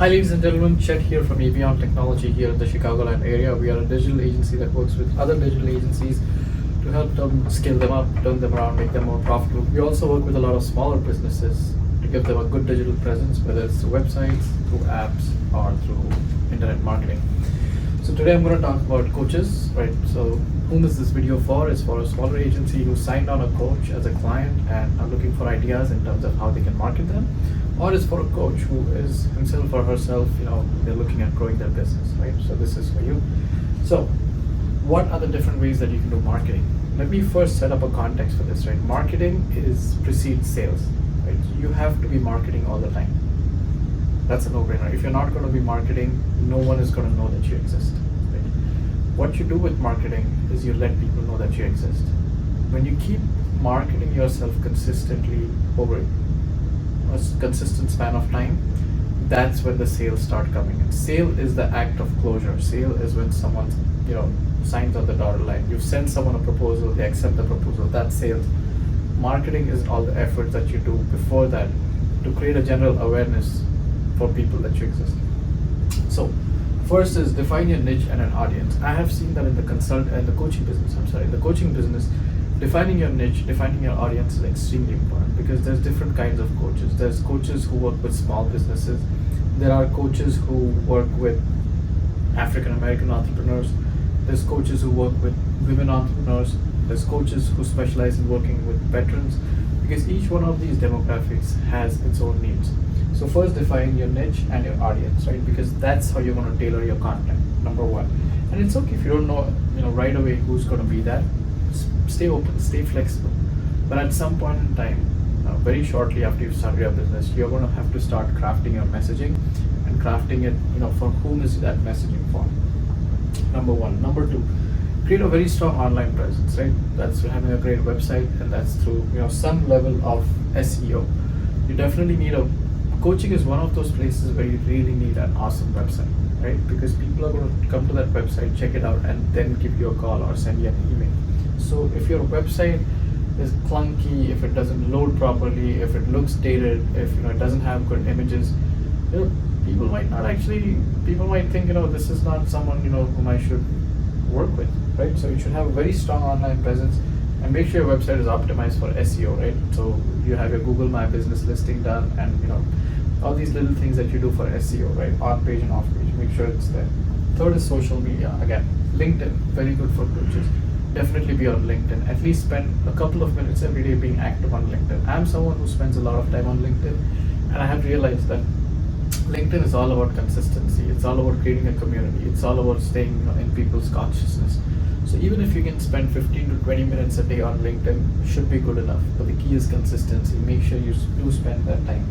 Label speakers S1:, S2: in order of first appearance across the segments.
S1: Hi ladies and gentlemen, Chet here from Avion Technology here in the Chicagoland area. We are a digital agency that works with other digital agencies to help them scale them up, turn them around, make them more profitable. We also work with a lot of smaller businesses to give them a good digital presence, whether it's through websites, through apps, or through internet marketing. So today I'm going to talk about coaches, right? So whom is this video for? It's for a smaller agency who signed on a coach as a client and are looking for ideas in terms of how they can market them. Or is for a coach who is himself or herself, they're looking at growing their business, right? So this is for you. So what are the different ways that you can do marketing? Let me first set up a context for this, right? Marketing precedes sales, right? You have to be marketing all the time. That's a no-brainer. If you're not going to be marketing, no one is going to know that you exist, right? What you do with marketing is you let people know that you exist. When you keep marketing yourself consistently over a consistent span of time, that's when the sales start coming in. Sale is the act of closure. Sale is when someone signs on the dotted line. You've sent someone a proposal, they accept the proposal, that's sales. Marketing is all the efforts that you do before that to create a general awareness for people that you exist. So first is define your niche and an audience. I have seen that in the coaching business, defining your niche, defining your audience is extremely important because there's different kinds of coaches. There's coaches who work with small businesses. There are coaches who work with African American entrepreneurs. There's coaches who work with women entrepreneurs. There's coaches who specialize in working with veterans, because each one of these demographics has its own needs. So first define your niche and your audience, right? Because that's how you're going to tailor your content, number one. And it's okay if you don't know, right away who's going to be that. Stay open, stay flexible. But at some point in time, very shortly after you've started your business, you're going to have to start crafting your messaging and crafting it, for whom is that messaging for? Number one. Number two, create a very strong online presence, right? That's having a great website, and that's through, some level of SEO. You definitely need coaching is one of those places where you really need an awesome website, right? Because people are going to come to that website, check it out, and then give you a call or send you an email. So if your website is clunky, if it doesn't load properly, if it looks dated, if it doesn't have good images, people might think this is not someone whom I should work with, right? So you should have a very strong online presence and make sure your website is optimized for SEO, right? So you have your Google My Business listing done, and all these little things that you do for SEO, right? On page and off page, make sure it's there. Third is social media. Again, LinkedIn, very good for coaches. Definitely be on LinkedIn. At least spend a couple of minutes every day being active on LinkedIn. I'm someone who spends a lot of time on LinkedIn, and I have realized that LinkedIn is all about consistency. It's all about creating a community. It's all about staying in people's consciousness. So even if you can spend 15 to 20 minutes a day on LinkedIn, should be good enough. But the key is consistency. Make sure you do spend that time.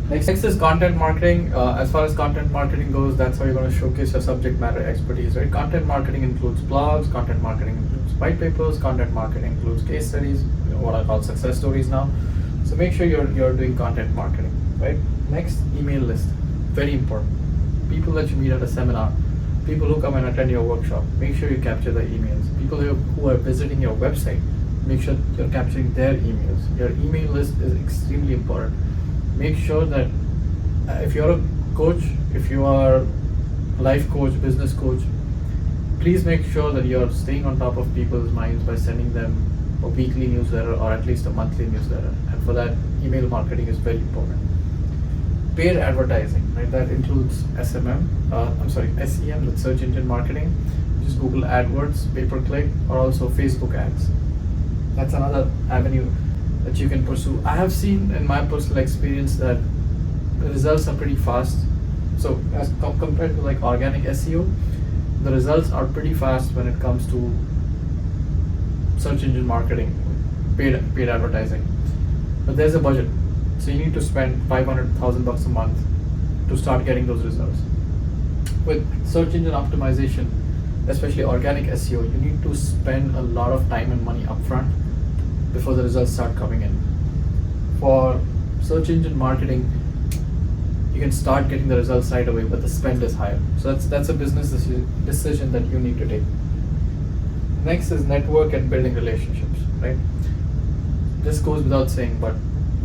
S1: Next is content marketing. As far as content marketing goes, that's how you're going to showcase your subject matter expertise, right? Content marketing includes blogs, content marketing includes white papers, content marketing includes case studies, what I call success stories now. So make sure you're doing content marketing, right? Next, email list. Very important. People that you meet at a seminar, people who come and attend your workshop, make sure you capture their emails. People who are visiting your website, make sure you're capturing their emails. Your email list is extremely important. Make sure that if you're a coach, if you are a life coach, business coach, please make sure that you're staying on top of people's minds by sending them a weekly newsletter or at least a monthly newsletter. And for that, email marketing is very important. Paid advertising, right? That includes SEM, that's search engine marketing, which is Google AdWords, pay-per-click, or also Facebook ads. That's another avenue that you can pursue. I have seen in my personal experience that the results are pretty fast. So as compared to like organic SEO, the results are pretty fast when it comes to search engine marketing, paid advertising. But there's a budget. So you need to spend $500,000 a month to start getting those results. With search engine optimization, especially organic SEO, you need to spend a lot of time and money upfront before the results start coming in. For search engine marketing, you can start getting the results right away, but the spend is higher. So that's a business decision that you need to take. Next is network and building relationships, right? This goes without saying, but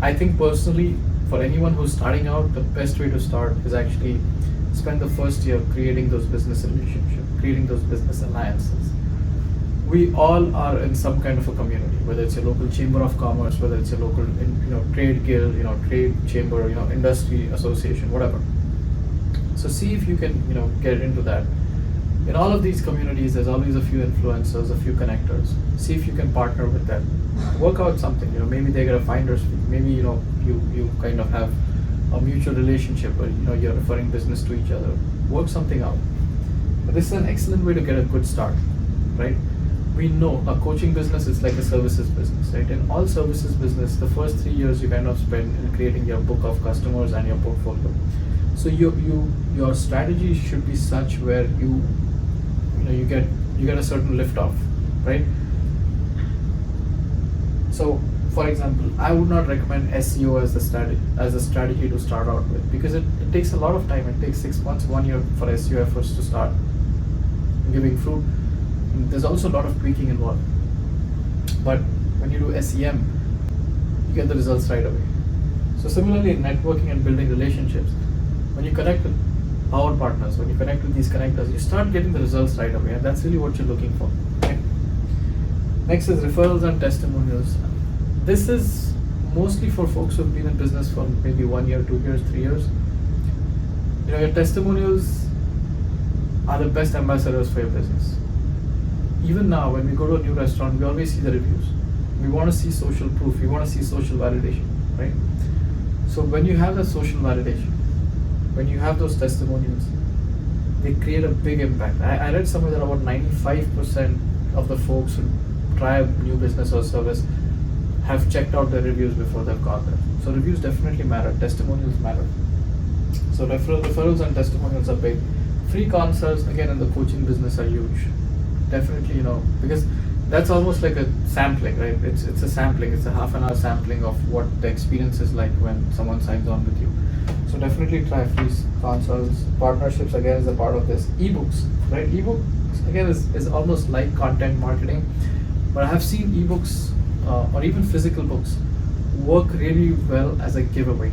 S1: I think personally, for anyone who's starting out, the best way to start is actually spend the first year creating those business relationships, creating those business alliances. We all are in some kind of a community, whether it's a local chamber of commerce, whether it's a local trade guild, trade chamber, industry association, whatever. So see if you can get into that. In all of these communities, there's always a few influencers, a few connectors. See if you can partner with them. Work out something. Maybe they get a finder's fee. Maybe you kind of have a mutual relationship where you're referring business to each other. Work something out. But this is an excellent way to get a good start, right? We know a coaching business is like a services business, right? In all services business, the first 3 years you kind of spend in creating your book of customers and your portfolio. So your strategy should be such where you get a certain lift off, right? So for example, I would not recommend SEO as a strategy to start out with, because it takes a lot of time. It takes 6 months, 1 year for SEO efforts to start giving fruit. There's also a lot of tweaking involved. But when you do SEM, you get the results right away. So similarly in networking and building relationships, when you connect with power partners, when you connect with these connectors, you start getting the results right away, and that's really what you're looking for. Okay? Next is referrals and testimonials. This is mostly for folks who've been in business for maybe 1 year, 2 years, 3 years. Your testimonials are the best ambassadors for your business. Even now, when we go to a new restaurant, we always see the reviews. We want to see social proof. We want to see social validation, right? So when you have that social validation, when you have those testimonials, they create a big impact. I read somewhere that about 95% of the folks who try a new business or service have checked out their reviews before they've gone there. So reviews definitely matter. Testimonials matter. So referrals and testimonials are big. Free consults, again, in the coaching business are huge. Definitely, because that's almost like a sampling, right? It's a sampling. It's a half an hour sampling of what the experience is like when someone signs on with you. So definitely try free consults. Partnerships, again, is a part of this. Ebooks, right? Ebooks, again, is almost like content marketing. But I have seen ebooks or even physical books work really well as a giveaway.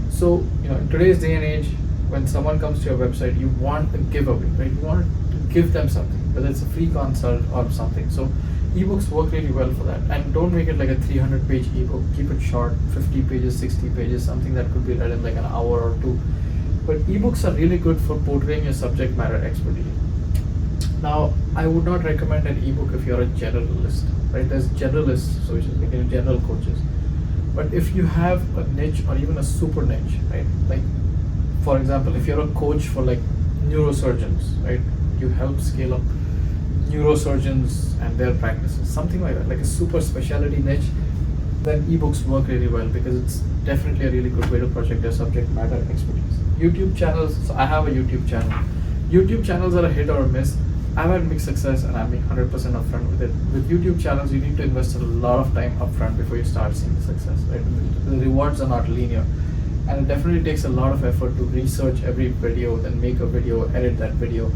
S1: So, in today's day and age, when someone comes to your website, you want a giveaway, right? You want to give them something, whether it's a free consult or something. So ebooks work really well for that. And don't make it like a 300-page ebook. Keep it short, 50 pages, 60 pages, something that could be read in like an hour or two. But ebooks are really good for portraying your subject matter expertise. Now, I would not recommend an ebook if you're a generalist, right? There's generalists, so which is like general coaches. But if you have a niche or even a super niche, right? Like, for example, if you're a coach for like neurosurgeons, right? You help scale up neurosurgeons and their practices, something like that, like a super specialty niche, then ebooks work really well, because it's definitely a really good way to project your subject matter expertise. YouTube channels, so I have a YouTube channel. YouTube channels are a hit or a miss. I've had mixed success, and I'm being 100% upfront with it. With YouTube channels, you need to invest a lot of time upfront before you start seeing the success, right? The rewards are not linear, and it definitely takes a lot of effort to research every video, then make a video, edit that video.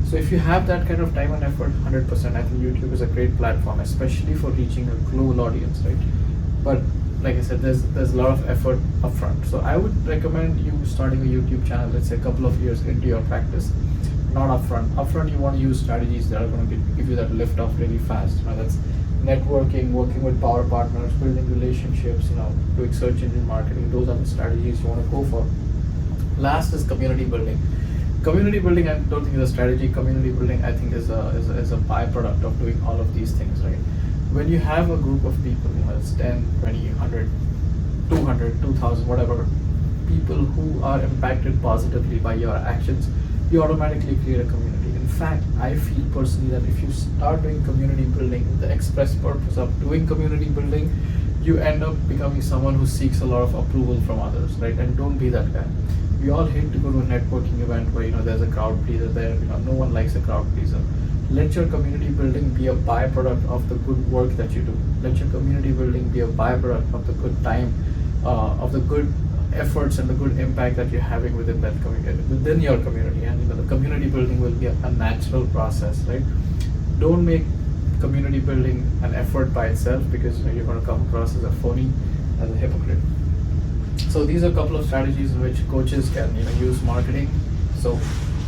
S1: So if you have that kind of time and effort, 100%, I think YouTube is a great platform, especially for reaching a global audience, right? But like I said, there's a lot of effort upfront. So I would recommend you starting a YouTube channel, let's say a couple of years into your practice, not upfront. Upfront, you want to use strategies that are going to give you that lift off really fast. That's networking, working with power partners, building relationships, doing search engine marketing. Those are the strategies you want to go for. Last is community building. Community building, I don't think is a strategy. Community building, I think, is a byproduct of doing all of these things, right? When you have a group of people, it's 10, 20, 100, 200, 2,000, whatever, people who are impacted positively by your actions, you automatically create a community. In fact, I feel personally that if you start doing community building with the express purpose of doing community building, you end up becoming someone who seeks a lot of approval from others, right? And don't be that guy. We all hate to go to a networking event where there's a crowd pleaser there. No one likes a crowd pleaser. Let your community building be a byproduct of the good work that you do. Let your community building be a byproduct of the good time, of the good efforts and the good impact that you're having within that community, within your community. And the community building will be a natural process, right? Don't make community building an effort by itself, because you're going to come across as a phony, as a hypocrite. So these are a couple of strategies in which coaches can use marketing. So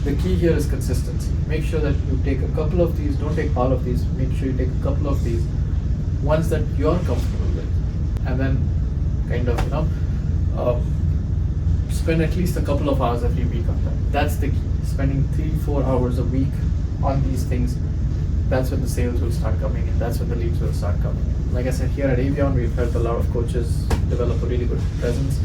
S1: the key here is consistency. Make sure that you take a couple of these. Don't take all of these. Make sure you take a couple of these, ones that you're comfortable with, and then kind of spend at least a couple of hours every week on that. That's the key. Spending 3-4 hours a week on these things. That's when the sales will start coming in. That's when the leads will start coming in. Like I said, here at Avion, we've helped a lot of coaches develop a really good presence.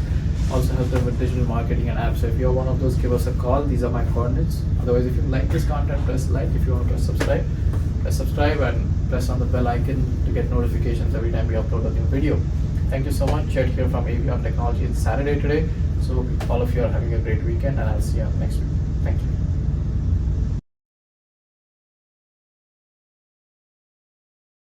S1: Also help them with digital marketing and apps. So if you're one of those, give us a call. These are my coordinates. Otherwise, if you like this content, press like. If you want to press subscribe and press on the bell icon to get notifications every time we upload a new video. Thank you so much. Chet here from Avion Technology. It's Saturday today, so all of you are having a great weekend, and I'll see you next week. Thank you.